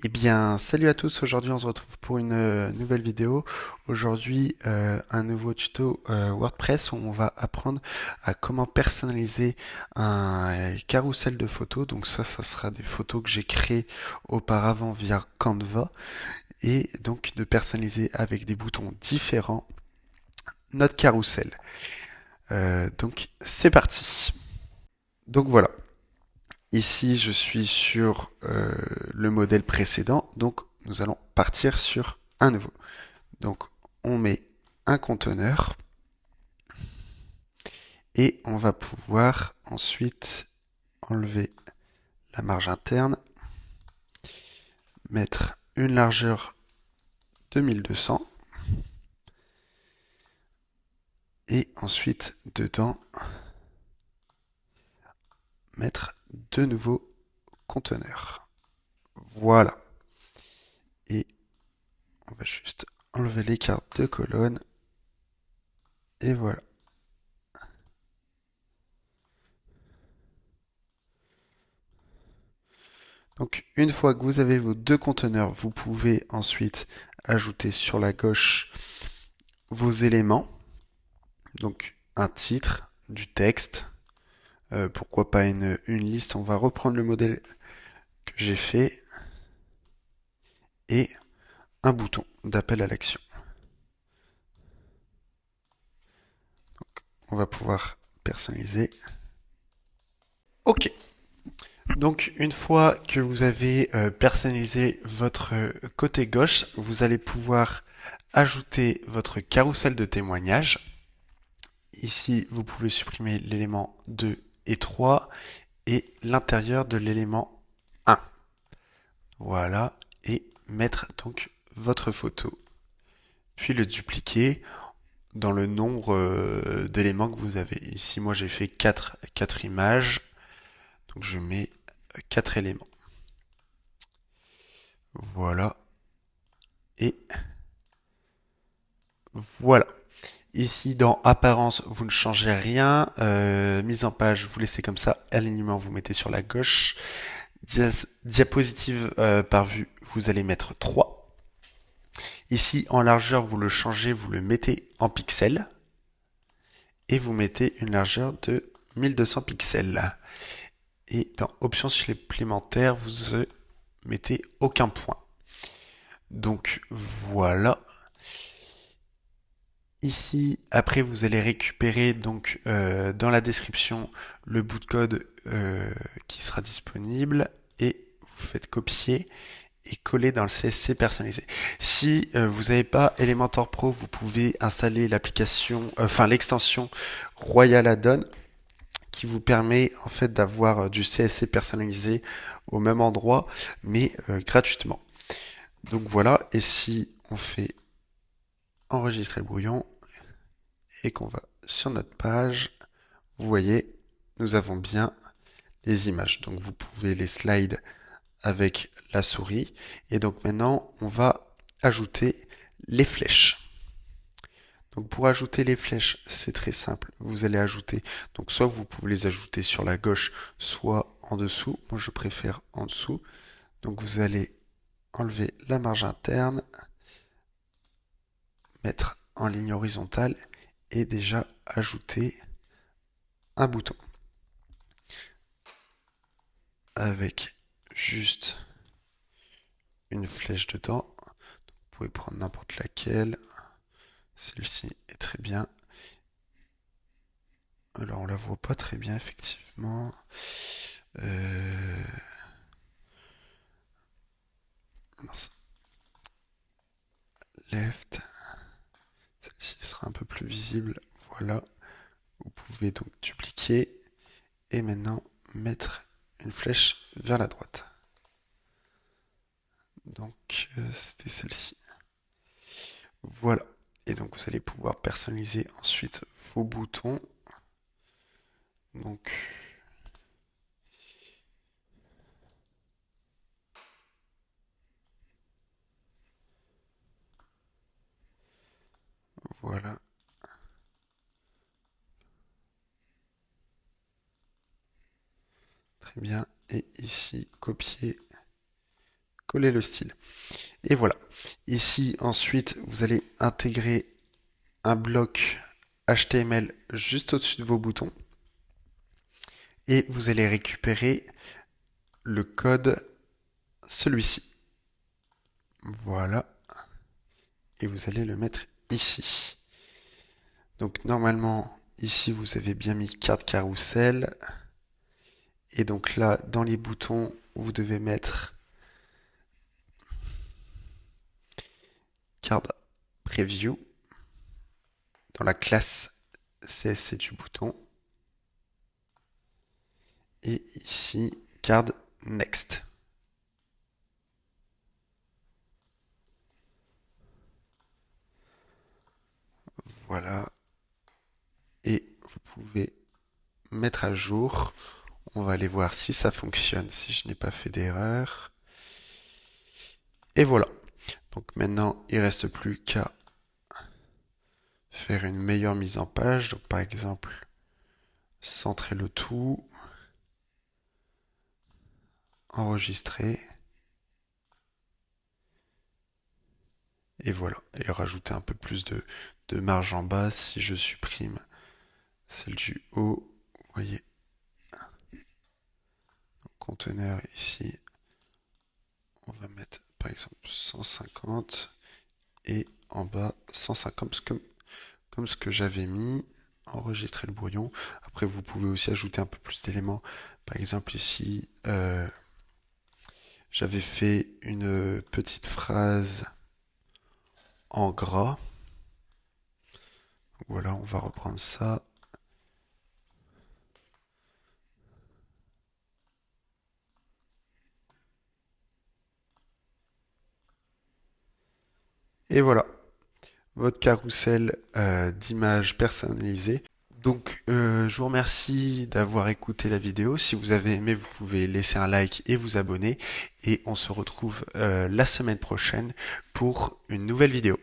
Eh bien, salut à tous, aujourd'hui on se retrouve pour une nouvelle vidéo. Aujourd'hui, un nouveau tuto WordPress où on va apprendre à comment personnaliser un carrousel de photos. Donc ça sera des photos que j'ai créées auparavant via Canva et donc de personnaliser avec des boutons différents notre carrousel. Donc c'est parti. Donc voilà. Ici, je suis sur le modèle précédent, donc nous allons partir sur un nouveau. Donc, on met un conteneur et on va pouvoir ensuite enlever la marge interne, mettre une largeur de 1200 et ensuite dedans mettre deux nouveaux conteneurs. Voilà. Et on va juste enlever les cartes de colonne et voilà. Donc une fois que vous avez vos deux conteneurs, vous pouvez ensuite ajouter sur la gauche vos éléments. Donc un titre, du texte, pourquoi pas une liste. On va reprendre le modèle que j'ai fait et un bouton d'appel à l'action. On va pouvoir personnaliser. OK. Donc une fois que vous avez personnalisé votre côté gauche, vous allez pouvoir ajouter votre carrousel de témoignages. Ici, vous pouvez supprimer l'élément 2 et 3 et l'intérieur de l'élément 1. Voilà, et mettre donc votre photo. Puis le dupliquer dans le nombre d'éléments que vous avez. Ici, moi, j'ai fait 4 images, donc je mets 4 éléments. Voilà, et voilà. Ici, dans apparence, vous ne changez rien. Mise en page, vous laissez comme ça. Alignement, vous mettez sur la gauche. Diapositive par vue, vous allez mettre 3. Ici, en largeur, vous le changez, vous le mettez en pixels. Et vous mettez une largeur de 1200 pixels. Et dans options supplémentaires, vous mettez aucun point. Donc voilà. Ici, après, vous allez récupérer donc dans la description le bout de code qui sera disponible et vous faites copier et coller dans le CSC personnalisé. Si vous n'avez pas Elementor Pro, vous pouvez installer l'application, enfin l'extension Royal Add-on qui vous permet en fait d'avoir du CSC personnalisé au même endroit, mais gratuitement. Donc voilà, et si on fait enregistrer le brouillon et qu'on va sur notre page, vous voyez, nous avons bien les images. Donc vous pouvez les slide avec la souris. Et donc maintenant, on va ajouter les flèches. Donc pour ajouter les flèches, c'est très simple. Vous allez ajouter, donc soit vous pouvez les ajouter sur la gauche, soit en dessous. Moi je préfère en dessous. Donc vous allez enlever la marge interne, mettre en ligne horizontale et déjà ajouter un bouton avec juste une flèche dedans. Vous pouvez prendre n'importe laquelle. Celle-ci est très bien. Alors on la voit pas très bien effectivement. Euh... mince. Left. Celle-ci sera un peu plus visible. Voilà. Vous pouvez donc dupliquer et maintenant mettre une flèche vers la droite. Donc c'était celle-ci. Voilà. Et donc vous allez pouvoir personnaliser ensuite vos boutons. Donc voilà. Très bien. Et ici, copier, coller le style. Et voilà. Ici, ensuite, vous allez intégrer un bloc HTML juste au-dessus de vos boutons. Et vous allez récupérer le code, celui-ci. Voilà. Et vous allez le mettre ici. Donc normalement, ici, vous avez bien mis carte carrousel. Et donc là, dans les boutons, vous devez mettre card preview dans la classe CSC du bouton. Et ici, card next. Voilà. Et vous pouvez mettre à jour. On va aller voir si ça fonctionne, si je n'ai pas fait d'erreur. Et voilà. Donc maintenant, il ne reste plus qu'à faire une meilleure mise en page. Donc par exemple, centrer le tout, enregistrer. Et voilà. Et rajouter un peu plus de marge en bas. Si je supprime celle du haut, vous voyez. Conteneur ici, on va mettre par exemple 150 et en bas 150 comme ce que j'avais mis, enregistrer le brouillon. Après vous pouvez aussi ajouter un peu plus d'éléments. Par exemple ici, j'avais fait une petite phrase en gras. Donc voilà, on va reprendre ça. Et voilà, votre carrousel d'images personnalisées. Donc, je vous remercie d'avoir écouté la vidéo. Si vous avez aimé, vous pouvez laisser un like et vous abonner. Et on se retrouve la semaine prochaine pour une nouvelle vidéo.